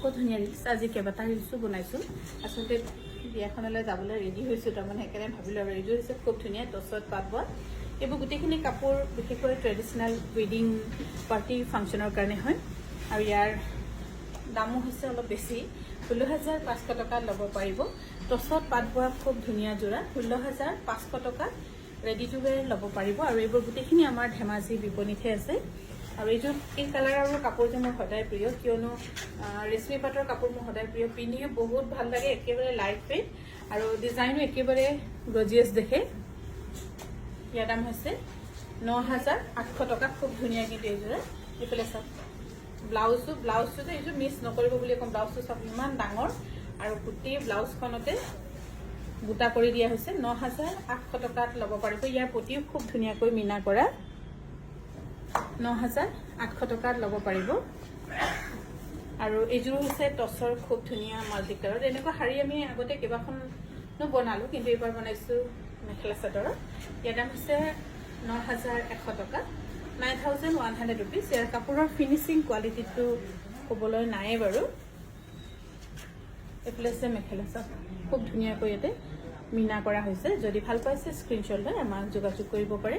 বৰ ধুনীয়া ৰিলচ আজি কেইবাটা ৰিলচো বনাইছোঁ আচলতে বিয়াখনলৈ যাবলৈ ৰেডি হৈছোঁ তাৰমানে সেইকাৰণে ভাবিলোঁ আৰু ৰেডি হৈছোঁ খুব ধুনীয়া টচত পাত বোৱা এইবোৰ গোটেইখিনি কাপোৰ বিশেষকৈ ট্ৰেডিশ্যনেল ৱেডিং পাৰ্টি ফাংচনৰ কাৰণে হয় আৰু ইয়াৰ দামো হৈছে অলপ বেছি 16,500 টকাত ল'ব পাৰিব টচত পাত বোৱা খুব ধুনীয়া যোৰা 16,500 টকাত ৰেডি টু ৱেৰ ল'ব পাৰিব আৰু এইবোৰ গোটেইখিনি আমাৰ ধেমাজি বিপণীতহে আছে আৰু এই কালাৰ আৰু কাপোৰযোৰ মোৰ সদায় প্ৰিয় কিয়নো ৰেশমী পাটৰ কাপোৰ মোৰ সদায় প্ৰিয় পিন্ধিও বহুত ভাল লাগে একেবাৰে লাইট ৱেইট আৰু ডিজাইনো একেবাৰে গজিয়াছ দেখে ইয়াৰ দাম হৈছে 9,800 টকা খুব ধুনীয়া কিন্তু এইযোৰা এইফালে চাওক ব্লাউজটো যে এইযোৰ মিছ নকৰিব বুলি ক'ম ব্লাউজটো চাওক ইমান ডাঙৰ আৰু গোটেই ব্লাউজখনতে বুটা কৰি দিয়া হৈছে 9,800 টকাত ল'ব পাৰিব ইয়াৰ প্ৰতিও খুব ধুনীয়াকৈ মিনা কৰা 9,800 টকাত ল'ব পাৰিব আৰু এইযোৰ হৈছে টচৰ খুব ধুনীয়া মাল্টি কালাৰ এনেকুৱা শাৰী আমি আগতে কেইবাখনো বনালোঁ কিন্তু এইবাৰ বনাইছোঁ মেখেলা চাদৰৰ ইয়াৰ দাম হৈছে 9,100 টকা 9,100 ৰুপিজ ইয়াৰ কাপোৰৰ ফিনিচিং কোৱালিটিটো ক'বলৈ নাইয়ে বাৰু এইফালে আছে মেখেলা চাদৰ খুব ধুনীয়াকৈ ইয়াতে মিনা কৰা হৈছে যদি ভাল পাইছে স্ক্ৰীনশ্বট লৈ আমাক যোগাযোগ কৰিব পাৰে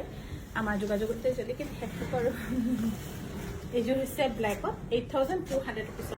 আমাৰ যোগাযোগতে যদি শেষ আৰু এইযোৰ হৈছে ব্লেকত 8,200 ৰুপিজ